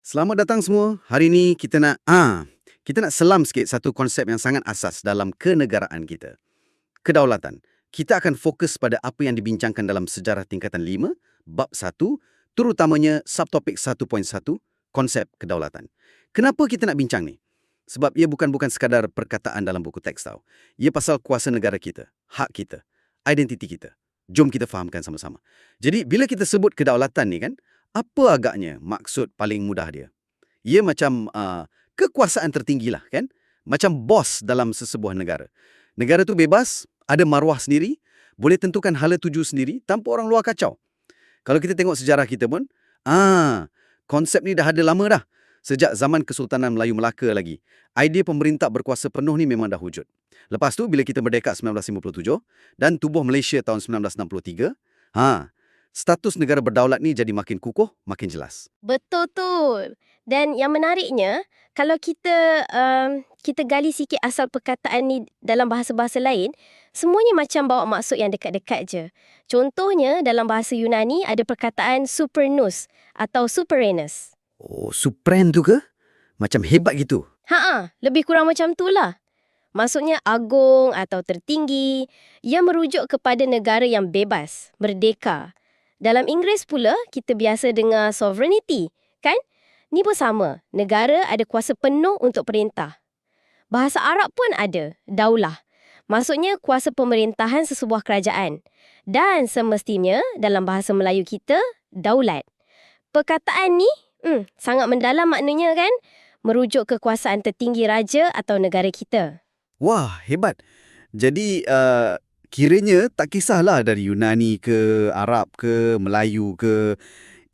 Selamat datang semua. Hari ini kita nak selam sikit satu konsep yang sangat asas dalam kenegaraan kita. Kedaulatan. Kita akan fokus pada apa yang dibincangkan dalam Sejarah Tingkatan 5, bab 1, terutamanya subtopik 1.1, konsep kedaulatan. Kenapa kita nak bincang ni? Sebab ia bukan sekadar perkataan dalam buku teks tau. Ia pasal kuasa negara kita, hak kita, identiti kita. Jom kita fahamkan sama-sama. Jadi bila kita sebut kedaulatan ni kan, apa agaknya maksud paling mudah dia? Ia macam kekuasaan tertinggi lah kan? Macam bos dalam sesebuah negara. Negara tu bebas, ada maruah sendiri, boleh tentukan hala tuju sendiri tanpa orang luar kacau. Kalau kita tengok sejarah kita pun, konsep ni dah ada lama dah. Sejak zaman Kesultanan Melayu Melaka lagi. Idea pemerintah berkuasa penuh ni memang dah wujud. Lepas tu bila kita merdeka 1957 dan tubuh Malaysia tahun 1963, status negara berdaulat ni jadi makin kukuh, makin jelas. Betul tu. Dan yang menariknya, kalau kita gali sikit asal perkataan ni dalam bahasa-bahasa lain, semuanya macam bawa maksud yang dekat-dekat je. Contohnya, dalam bahasa Yunani ada perkataan supernus atau superinus. Oh, supren tu ke? Macam hebat gitu. Lebih kurang macam tu lah. Maksudnya agung atau tertinggi. Ia merujuk kepada negara yang bebas, merdeka. Dalam Inggeris pula, kita biasa dengar sovereignty, kan? Ni pun sama. Negara ada kuasa penuh untuk perintah. Bahasa Arab pun ada, daulah. Maksudnya kuasa pemerintahan sesebuah kerajaan. Dan semestinya, dalam bahasa Melayu kita, daulat. Perkataan ni, sangat mendalam maknanya kan? Merujuk kekuasaan tertinggi raja atau negara kita. Wah, hebat. Jadi, kiranya tak kisahlah dari Yunani ke, Arab ke, Melayu ke.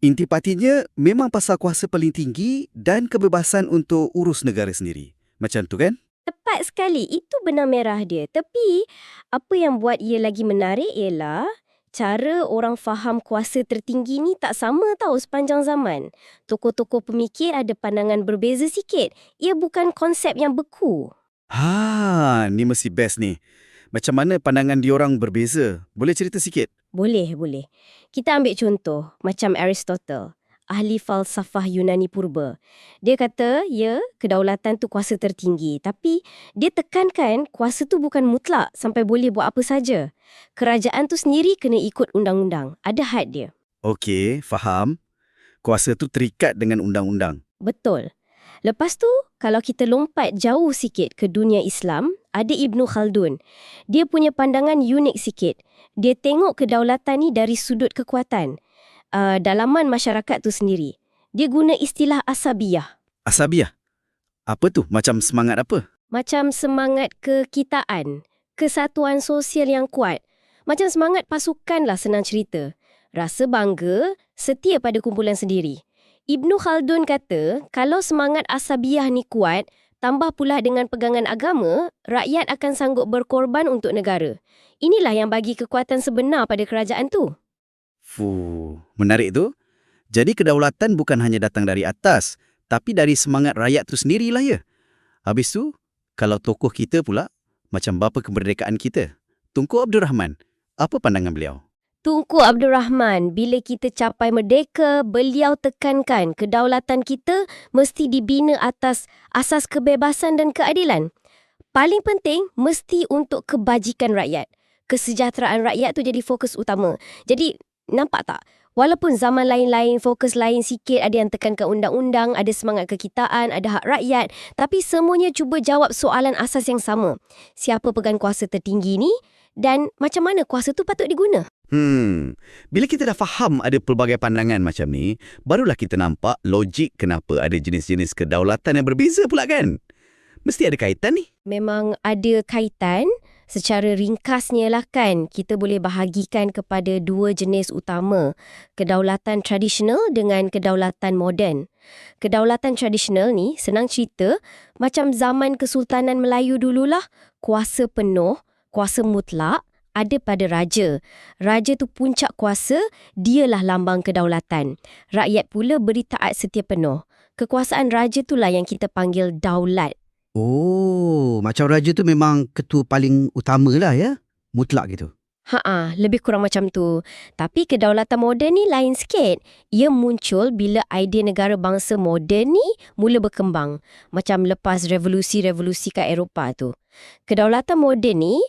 Intipatinya memang pasal kuasa paling tinggi dan kebebasan untuk urus negara sendiri. Macam tu kan? Tepat sekali, itu benang merah dia. Tapi, apa yang buat ia lagi menarik ialah cara orang faham kuasa tertinggi ni tak sama tau sepanjang zaman. Tokoh-tokoh pemikir ada pandangan berbeza sikit. Ia bukan konsep yang beku. Ni mesti best ni. Macam mana pandangan diorang berbeza? Boleh cerita sikit? Boleh. Kita ambil contoh, macam Aristotle, ahli falsafah Yunani purba. Dia kata, kedaulatan tu kuasa tertinggi. Tapi, dia tekankan kuasa tu bukan mutlak sampai boleh buat apa saja. Kerajaan tu sendiri kena ikut undang-undang. Ada had dia. Okey, faham. Kuasa tu terikat dengan undang-undang. Betul. Lepas tu, kalau kita lompat jauh sikit ke dunia Islam, ada Ibnu Khaldun. Dia punya pandangan unik sikit. Dia tengok kedaulatan ni dari sudut kekuatan. Dalaman masyarakat tu sendiri. Dia guna istilah asabiyah. Asabiyah? Apa tu? Macam semangat apa? Macam semangat kekitaan, kesatuan sosial yang kuat. Macam semangat pasukan lah senang cerita. Rasa bangga, setia pada kumpulan sendiri. Ibnu Khaldun kata, kalau semangat asabiyah ni kuat, tambah pula dengan pegangan agama, rakyat akan sanggup berkorban untuk negara. Inilah yang bagi kekuatan sebenar pada kerajaan tu. Menarik tu. Jadi kedaulatan bukan hanya datang dari atas, tapi dari semangat rakyat tu sendirilah ya. Habis tu, kalau tokoh kita pula, macam bapa kemerdekaan kita, Tunku Abdul Rahman, apa pandangan beliau? Tunku Abdul Rahman, bila kita capai merdeka, beliau tekankan kedaulatan kita mesti dibina atas asas kebebasan dan keadilan. Paling penting, mesti untuk kebajikan rakyat. Kesejahteraan rakyat tu jadi fokus utama. Jadi, nampak tak? Walaupun zaman lain-lain, fokus lain sikit, ada yang tekankan undang-undang, ada semangat kekitaan, ada hak rakyat, tapi semuanya cuba jawab soalan asas yang sama. Siapa pegang kuasa tertinggi ni dan macam mana kuasa tu patut diguna? Bila kita dah faham ada pelbagai pandangan macam ni, barulah kita nampak logik kenapa ada jenis-jenis kedaulatan yang berbeza pula kan? Mesti ada kaitan ni. Memang ada kaitan. Secara ringkasnya lah kan, kita boleh bahagikan kepada dua jenis utama. Kedaulatan tradisional dengan kedaulatan moden. Kedaulatan tradisional ni, senang cerita, macam zaman Kesultanan Melayu dululah, kuasa penuh, kuasa mutlak, ada pada raja. Raja tu puncak kuasa, dialah lambang kedaulatan. Rakyat pula beri taat setia penuh. Kekuasaan raja itulah yang kita panggil daulat. Oh, macam raja tu memang ketua paling utama lah ya? Mutlak gitu. Lebih kurang macam tu. Tapi kedaulatan moden ni lain sikit. Ia muncul bila idea negara bangsa moden ni mula berkembang. Macam lepas revolusi-revolusi kat Eropah tu. Kedaulatan moden ni,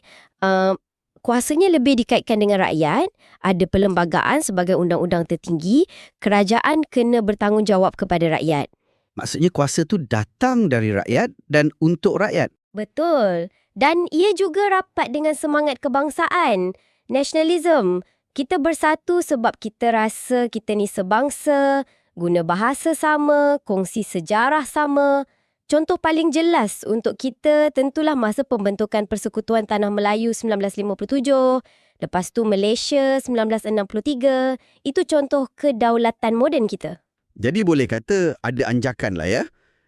kuasanya lebih dikaitkan dengan rakyat, ada perlembagaan sebagai undang-undang tertinggi, kerajaan kena bertanggungjawab kepada rakyat. Maksudnya kuasa tu datang dari rakyat dan untuk rakyat. Betul. Dan ia juga rapat dengan semangat kebangsaan. Nasionalism. Kita bersatu sebab kita rasa kita ni sebangsa, guna bahasa sama, kongsi sejarah sama. Contoh paling jelas untuk kita tentulah masa pembentukan Persekutuan Tanah Melayu 1957, lepas tu Malaysia 1963. Itu contoh kedaulatan moden kita. Jadi boleh kata ada anjakan lah ya.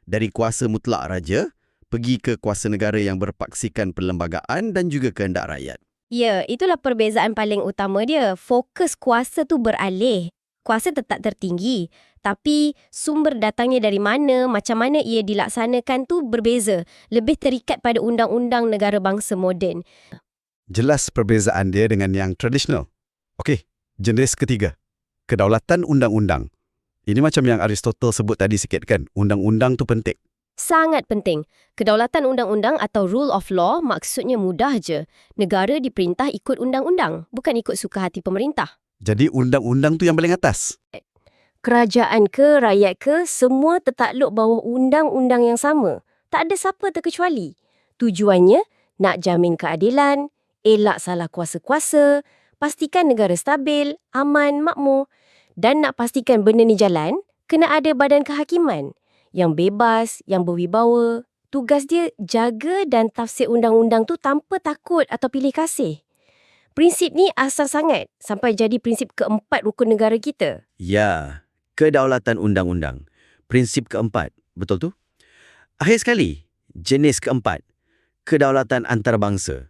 Dari kuasa mutlak raja, pergi ke kuasa negara yang berpaksikan perlembagaan dan juga kehendak rakyat. Ya, itulah perbezaan paling utama dia. Fokus kuasa tu beralih. Kuasa tetap tertinggi. Tapi sumber datangnya dari mana, macam mana ia dilaksanakan tu berbeza. Lebih terikat pada undang-undang negara bangsa moden. Jelas perbezaan dia dengan yang tradisional. Okey, jenis ketiga. Kedaulatan undang-undang. Ini macam yang Aristotle sebut tadi sikit kan, undang-undang tu penting. Sangat penting. Kedaulatan undang-undang atau rule of law maksudnya mudah je. Negara diperintah ikut undang-undang, bukan ikut suka hati pemerintah. Jadi undang-undang tu yang paling atas. Kerajaan ke, rakyat ke, semua tertakluk bawah undang-undang yang sama. Tak ada siapa terkecuali. Tujuannya, nak jamin keadilan, elak salah kuasa-kuasa, pastikan negara stabil, aman, makmur. Dan nak pastikan benda ni jalan, kena ada badan kehakiman yang bebas, yang berwibawa. Tugas dia jaga dan tafsir undang-undang tu tanpa takut atau pilih kasih. Prinsip ni asas sangat sampai jadi prinsip keempat rukun negara kita. Ya, kedaulatan undang-undang. Prinsip keempat, betul tu? Akhir sekali, jenis keempat, kedaulatan antarabangsa.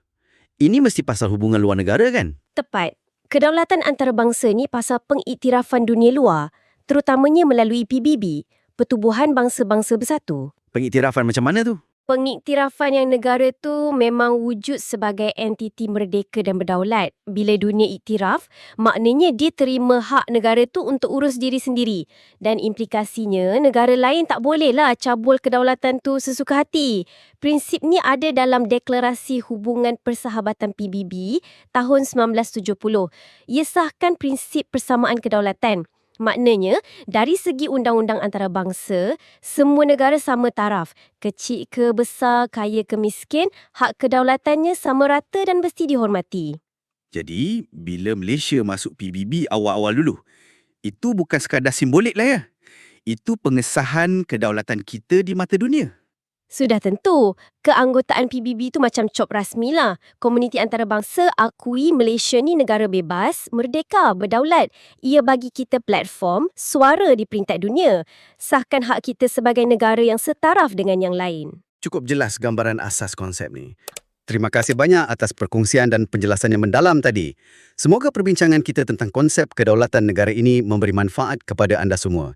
Ini mesti pasal hubungan luar negara kan? Tepat. Kedaulatan antarabangsa ni pasal pengiktirafan dunia luar, terutamanya melalui PBB, Pertubuhan Bangsa-Bangsa Bersatu. Pengiktirafan macam mana tu? Pengiktirafan yang negara tu memang wujud sebagai entiti merdeka dan berdaulat. Bila dunia iktiraf, maknanya dia terima hak negara tu untuk urus diri sendiri. Dan implikasinya, negara lain tak bolehlah cabul kedaulatan tu sesuka hati. Prinsip ni ada dalam Deklarasi Hubungan Persahabatan PBB tahun 1970. Ia sahkan prinsip persamaan kedaulatan. Maknanya, dari segi undang-undang antarabangsa, semua negara sama taraf. Kecil ke besar, kaya ke miskin, hak kedaulatannya sama rata dan mesti dihormati. Jadi, bila Malaysia masuk PBB awal-awal dulu, itu bukan sekadar simbolik lah ya. Itu pengesahan kedaulatan kita di mata dunia. Sudah tentu, keanggotaan PBB tu macam cop rasmi lah. Komuniti antarabangsa akui Malaysia ni negara bebas, merdeka, berdaulat. Ia bagi kita platform, suara di peringkat dunia. Sahkan hak kita sebagai negara yang setaraf dengan yang lain. Cukup jelas gambaran asas konsep ni. Terima kasih banyak atas perkongsian dan penjelasan yang mendalam tadi. Semoga perbincangan kita tentang konsep kedaulatan negara ini memberi manfaat kepada anda semua.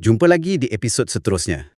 Jumpa lagi di episod seterusnya.